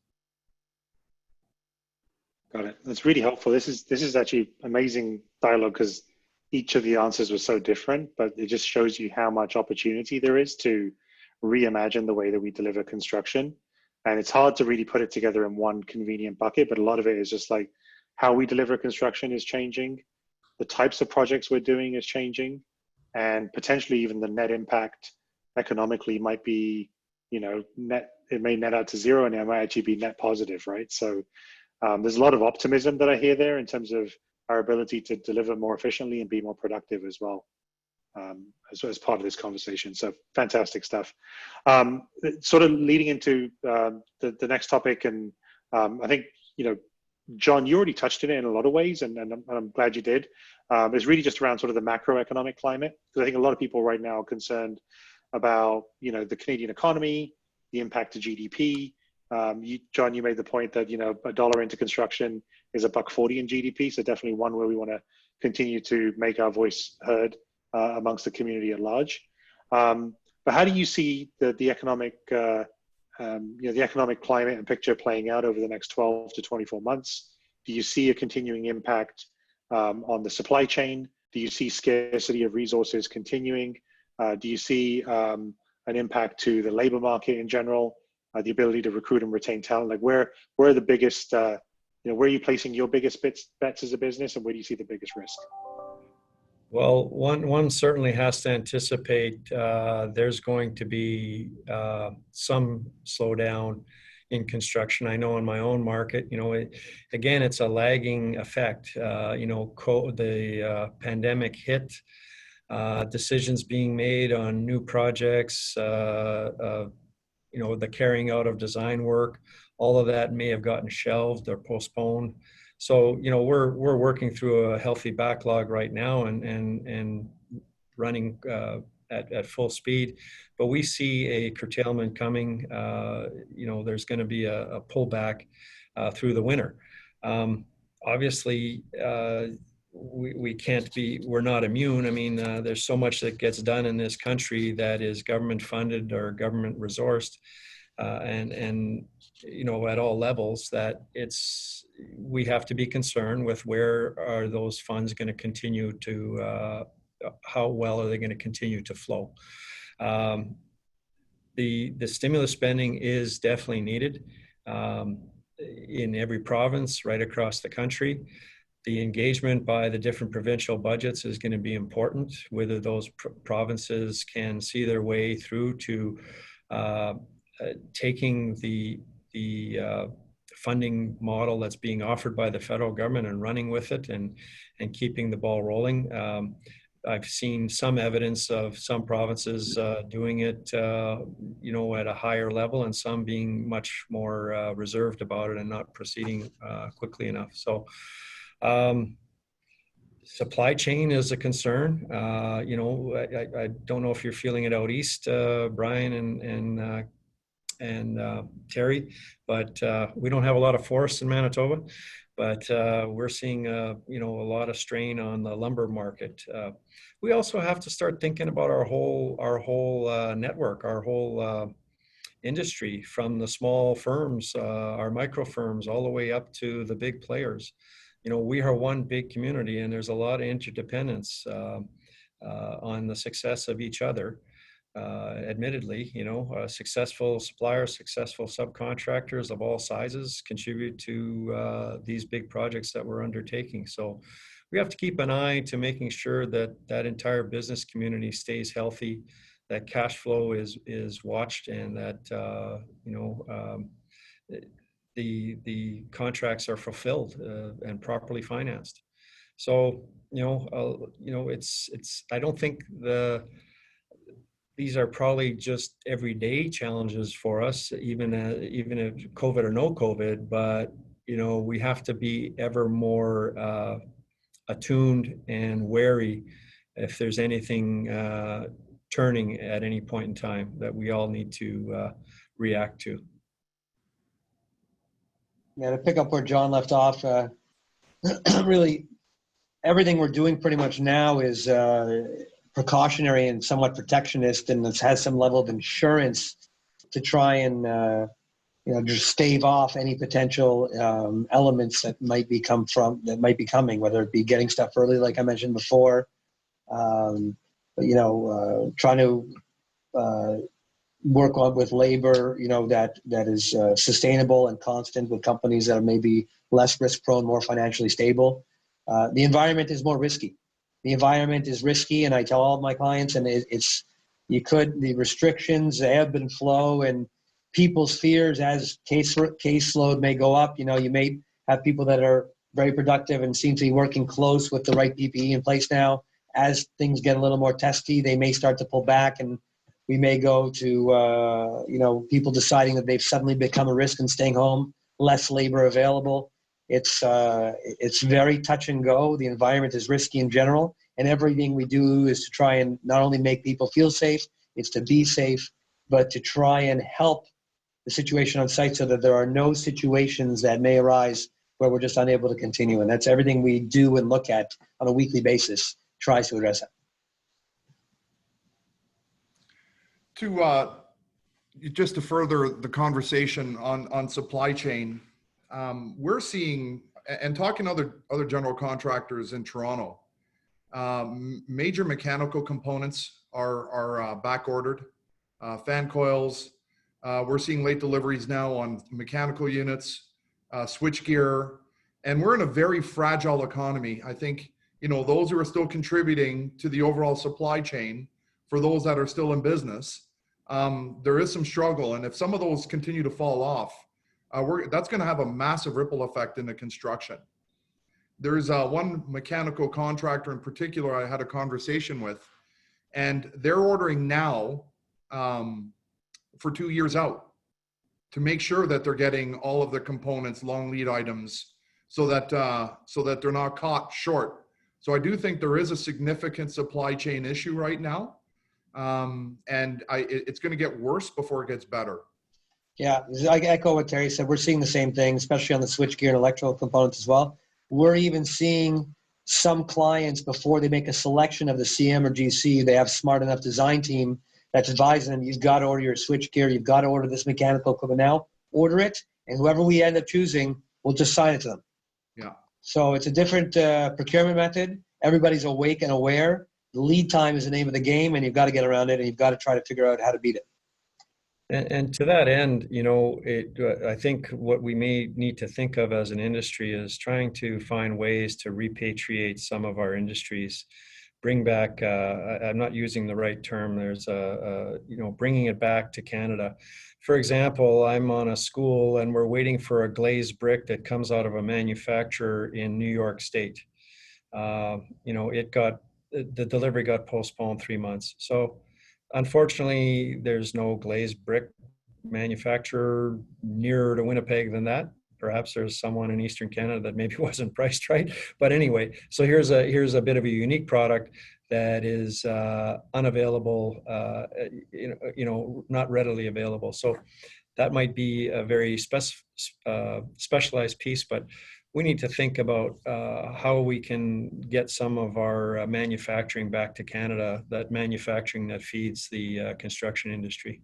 Got it. That's really helpful. This is actually amazing dialogue, because each of the answers was so different, but it just shows you how much opportunity there is to reimagine the way that we deliver construction. And it's hard to really put it together in one convenient bucket, but a lot of it is just like how we deliver construction is changing, the types of projects we're doing is changing, and potentially even the net impact economically might be, you know, net, it may net out to zero and it might actually be net positive, right? So there's a lot of optimism that I hear there in terms of our ability to deliver more efficiently and be more productive as well, as part of this conversation. So fantastic stuff. Sort of leading into the next topic, and I think, you know, John, you already touched on it in a lot of ways, and I'm glad you did. It's really just around sort of the macroeconomic climate, because I think a lot of people right now are concerned about, you know, the Canadian economy, the impact to GDP. John, you made the point that, you know, $1 into construction is $1.40 in GDP, so definitely one where we want to continue to make our voice heard amongst the community at large. But how do you see the economic you know, the economic climate and picture playing out over the next 12 to 24 months? Do you see a continuing impact on the supply chain? Do you see scarcity of resources continuing? Do you see an impact to the labor market in general, the ability to recruit and retain talent? Like where are the biggest, you know, where are you placing your biggest bets as a business, and where do you see the biggest risk? Well, one certainly has to anticipate there's going to be some slowdown in construction. I know in my own market, you know, again, it's a lagging effect. You know, the pandemic hit, decisions being made on new projects, you know, the carrying out of design work, all of that may have gotten shelved or postponed. So, you know, we're working through a healthy backlog right now and running at full speed, but we see a curtailment coming. You know, there's going to be a pullback through the winter. Obviously, we can't be, we're not immune. I mean, there's so much that gets done in this country that is government funded or government resourced, and you know, at all levels, that we have to be concerned with where are those funds going to continue to, how well are they going to continue to flow. The stimulus spending is definitely needed in every province right across the country. The engagement by the different provincial budgets is going to be important, whether those provinces can see their way through to taking the funding model that's being offered by the federal government and running with it and keeping the ball rolling. I've seen some evidence of some provinces doing it, you know, at a higher level, and some being much more reserved about it and not proceeding quickly enough. So, supply chain is a concern. You know, I don't know if you're feeling it out east, Brian and Terry, but we don't have a lot of forests in Manitoba. But we're seeing, you know, a lot of strain on the lumber market. We also have to start thinking about our whole network, our whole industry, from the small firms, our micro firms, all the way up to the big players. You know, we are one big community, and there's a lot of interdependence on the success of each other. Admittedly, you know, successful suppliers, successful subcontractors of all sizes contribute to these big projects that we're undertaking. So we have to keep an eye to making sure that that entire business community stays healthy, that cash flow is watched, and that you know, the contracts are fulfilled and properly financed. So you know, it's I don't think these are probably just everyday challenges for us, even if COVID or no COVID. But you know, we have to be ever more attuned and wary if there's anything turning at any point in time that we all need to react to. Yeah, to pick up where John left off, really everything we're doing pretty much now is precautionary and somewhat protectionist, and it has some level of insurance to try and you know, just stave off any potential elements that might be coming, whether it be getting stuff early, like I mentioned before, but you know, trying to work on with labor, you know, that is sustainable and constant with companies that are maybe less risk prone, more financially stable. The environment is more risky. The environment is risky, and I tell all of my clients, and the restrictions, the ebb and flow, and people's fears as caseload may go up. You know, you may have people that are very productive and seem to be working close with the right PPE in place now. As things get a little more testy, they may start to pull back, and we may go to you know, people deciding that they've suddenly become a risk and staying home, less labor available. It's very touch and go. The environment is risky in general, and everything we do is to try and not only make people feel safe, it's to be safe, but to try and help the situation on site so that there are no situations that may arise where we're just unable to continue. And that's everything we do and look at on a weekly basis, tries to address it. Just to further the conversation on supply chain, we're seeing, and talking to other general contractors in Toronto, major mechanical components are back ordered. Fan coils, we're seeing late deliveries now on mechanical units, switchgear, and we're in a very fragile economy. I think, you know, those who are still contributing to the overall supply chain, for those that are still in business, there is some struggle. And if some of those continue to fall off, that's going to have a massive ripple effect in the construction. There's one mechanical contractor in particular I had a conversation with, and they're ordering now for 2 years out to make sure that they're getting all of the components, long lead items, so that they're not caught short. So I do think there is a significant supply chain issue right now, and it's going to get worse before it gets better. Yeah, I echo what Terry said. We're seeing the same thing, especially on the switchgear and electrical components as well. We're even seeing some clients, before they make a selection of the CM or GC, they have smart enough design team that's advising them, you've got to order your switch gear, you've got to order this mechanical equipment now, order it, and whoever we end up choosing, we'll just sign it to them. Yeah. So it's a different procurement method. Everybody's awake and aware. The lead time is the name of the game, and you've got to get around it, and you've got to try to figure out how to beat it. And to that end, I think what we may need to think of as an industry is trying to find ways to repatriate some of our industries, bring back, I'm not using the right term, there's bringing it back to Canada. For example, I'm on a school and we're waiting for a glazed brick that comes out of a manufacturer in New York State. The delivery got postponed 3 months. So unfortunately, there's no glazed brick manufacturer nearer to Winnipeg than that. Perhaps there's someone in Eastern Canada that maybe wasn't priced right. But anyway, so here's a bit of a unique product that is unavailable, not readily available. So that might be a very specialized piece, but we need to think about how we can get some of our manufacturing back to Canada, that manufacturing that feeds the construction industry.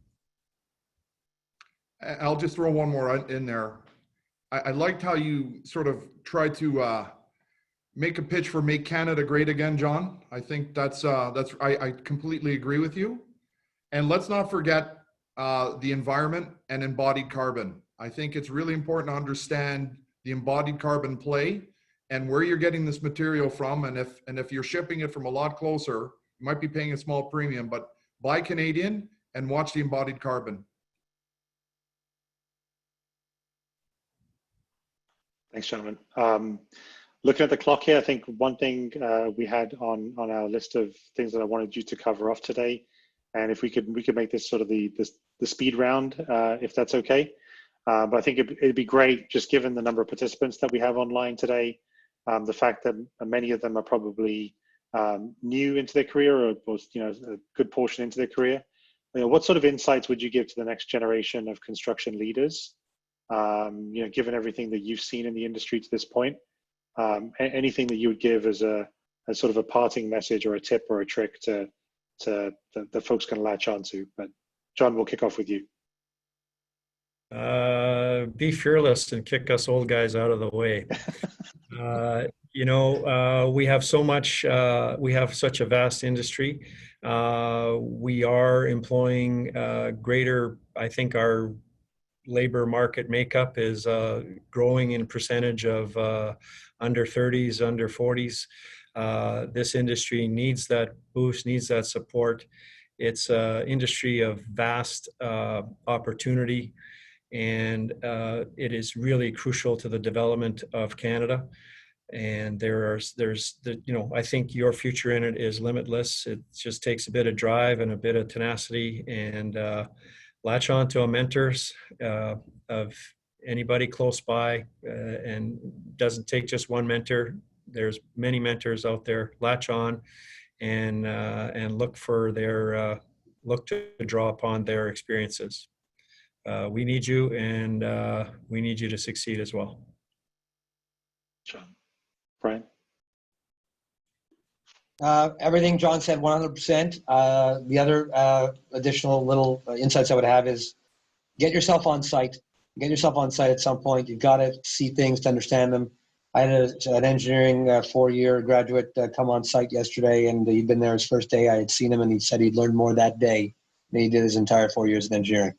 I'll just throw one more in there. I liked how you sort of tried to make a pitch for Make Canada Great Again, John. I think I completely agree with you. And let's not forget the environment and embodied carbon. I think it's really important to understand the embodied carbon play and where you're getting this material from. And if you're shipping it from a lot closer, you might be paying a small premium, but buy Canadian and watch the embodied carbon. Thanks, gentlemen. Looking at the clock here, I think one thing we had on our list of things that I wanted you to cover off today, and if we could make this sort of the speed round, if that's okay. But I think it'd be great, just given the number of participants that we have online today, the fact that many of them are probably new into their career, or a good portion into their career. What sort of insights would you give to the next generation of construction leaders? Given everything that you've seen in the industry to this point, anything that you would give as sort of a parting message or a tip or a trick that folks can latch onto. But John, we'll kick off with you. Be fearless and kick us old guys out of the way. We have so much, we have such a vast industry. We are employing I think our labor market makeup is growing in percentage of under 30s, under 40s. This industry needs that boost, needs that support. It's an industry of vast opportunity, and it is really crucial to the development of Canada. And I think your future in it is limitless. It just takes a bit of drive and a bit of tenacity, and latch on to a mentors of anybody close by, and doesn't take just one mentor. There's many mentors out there. Latch on and look for look to draw upon their experiences. We need you, and we need you to succeed as well. John. Brian? Everything John said, 100%. The other additional little insights I would have is get yourself on site. Get yourself on site at some point. You've got to see things to understand them. I had an engineering 4-year graduate come on site yesterday, and he'd been there his first day. I had seen him, and he said he'd learned more that day than he did his entire 4 years of engineering.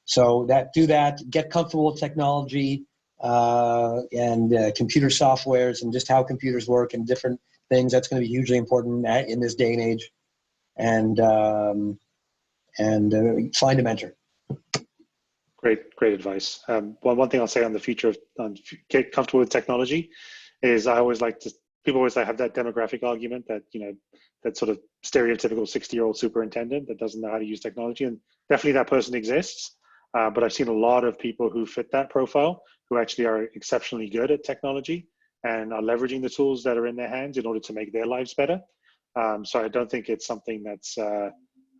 So do that. Get comfortable with technology and computer softwares and just how computers work and different things. That's going to be hugely important in this day and age. And find a mentor. Great advice. One thing I'll say on the future of get comfortable with technology is people always have that demographic argument that, that sort of stereotypical 60-year-old superintendent that doesn't know how to use technology. And definitely that person exists. But I've seen a lot of people who fit that profile who actually are exceptionally good at technology and are leveraging the tools that are in their hands in order to make their lives better. So I don't think it's something that's,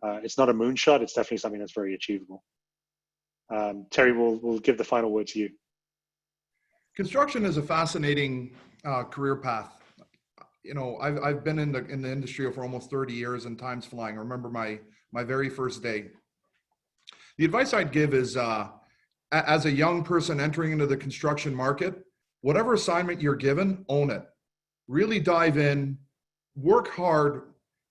it's not a moonshot. It's definitely something that's very achievable. Terry, we'll give the final word to you. Construction is a fascinating career path. you know, I've been in the industry for almost 30 years, and time's flying. I remember my very first day. The advice I'd give is, as a young person entering into the construction market, whatever assignment you're given, own it. Really dive in, work hard,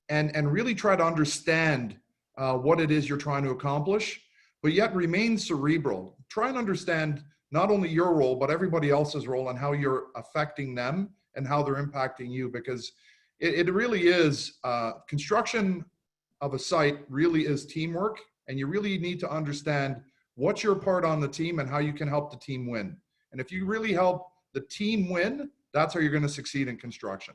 and really try to understand what it is you're trying to accomplish, but yet remain cerebral. Try and understand not only your role, but everybody else's role and how you're affecting them and how they're impacting you, because it really is, construction of a site really is teamwork, and you really need to understand what's your part on the team and how you can help the team win. And if you really help the team win, that's how you're going to succeed in construction.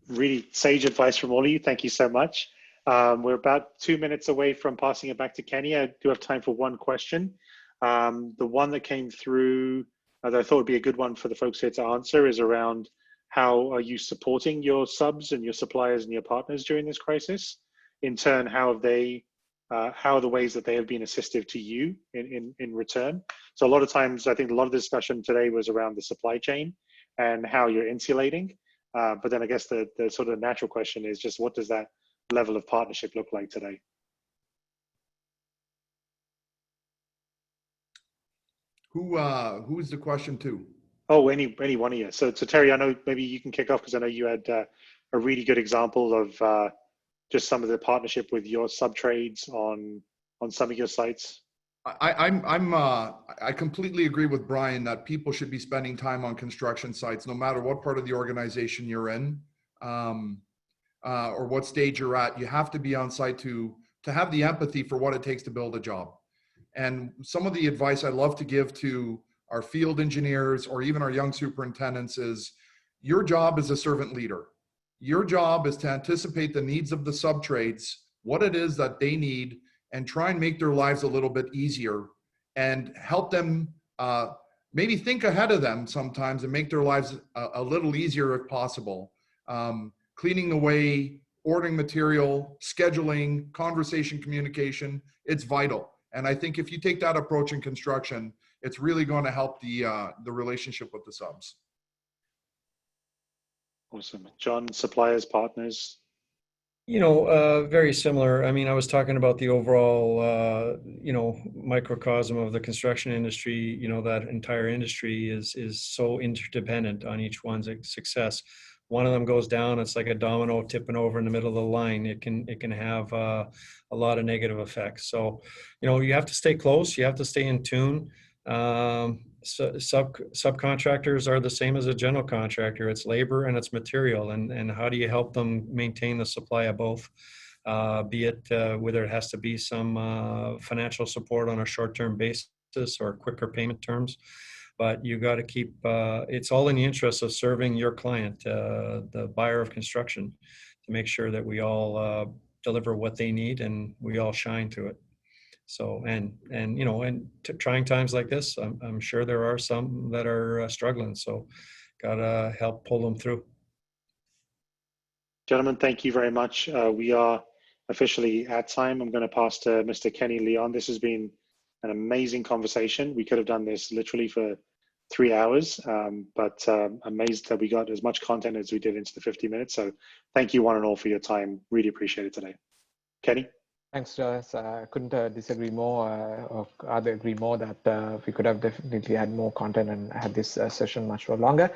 Really sage advice from all of you. Thank you so much. We're about 2 minutes away from passing it back to Kenny. I do have time for one question. The one that came through that I thought would be a good one for the folks here to answer is around how are you supporting your subs and your suppliers and your partners during this crisis? In turn, how are the ways that they have been assistive to you in return? So a lot of times, I think a lot of the discussion today was around the supply chain and how you're insulating. But then I guess the sort of natural question is just, what does that level of partnership look like today? Who's the question to? Oh, any one of you. So Terry, I know maybe you can kick off, because I know you had a really good example of just some of the partnership with your sub-trades on some of your sites. I completely agree with Brian that people should be spending time on construction sites, no matter what part of the organization you're in, or what stage you're at. You have to be on site to have the empathy for what it takes to build a job. And some of the advice I love to give to our field engineers or even our young superintendents is, your job as a servant leader. Your job is to anticipate the needs of the sub-trades, what it is that they need, and try and make their lives a little bit easier and help them maybe think ahead of them sometimes and make their lives a little easier if possible. Cleaning the way, ordering material, scheduling, conversation, communication, it's vital. And I think if you take that approach in construction, it's really going to help the relationship with the subs. Awesome. John, suppliers, partners? You know, very similar. I mean, I was talking about the overall, you know, microcosm of the construction industry. You know, that entire industry is so interdependent on each one's success. One of them goes down, it's like a domino tipping over in the middle of the line. It can have a lot of negative effects. So, you know, you have to stay close. You have to stay in tune. Subcontractors are the same as a general contractor. It's labor and it's material, and how do you help them maintain the supply of both? Be it whether it has to be some financial support on a short-term basis or quicker payment terms. But you got to keep, it's all in the interest of serving your client, the buyer of construction, to make sure that we all deliver what they need and we all shine to it. So, and you know, and trying times like this, I'm sure there are some that are struggling. So got to help pull them through. Gentlemen, thank you very much. We are officially at time. I'm going to pass to Mr. Kenny Leon. This has been an amazing conversation. We could have done this literally for 3 hours, but amazed that we got as much content as we did into the 50 minutes. So thank you one and all for your time. Really appreciate it today. Kenny? Thanks, Joyce. I couldn't disagree more or rather agree more that we could have definitely had more content and had this session much more longer.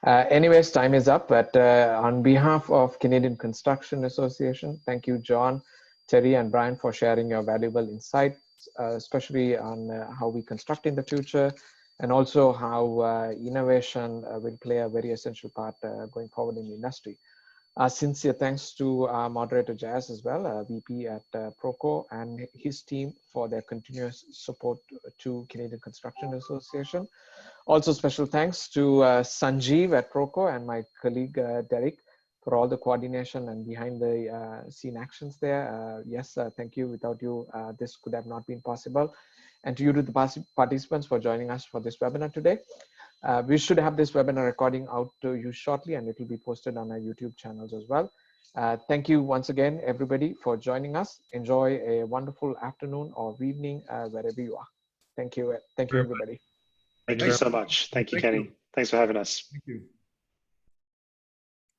Anyways, time is up, but on behalf of Canadian Construction Association, thank you, John, Terry, and Brian, for sharing your valuable insights, especially on how we construct in the future, and also how innovation will play a very essential part going forward in the industry. Sincere thanks to our moderator Jazz as well, VP at Proco, and his team for their continuous support to Canadian Construction Association. Also special thanks to Sanjeev at Proco and my colleague Derek for all the coordination and behind the scene actions there. Yes, thank you. Without you, this could have not been possible. And to you, to the participants, for joining us for this webinar today. We should have this webinar recording out to you shortly, and it will be posted on our YouTube channels as well. Thank you once again, everybody, for joining us. Enjoy a wonderful afternoon or evening wherever you are. Thank you. Thank you, everybody. Thank you so much. Thank you, Kenny. Thanks for having us. Thank you.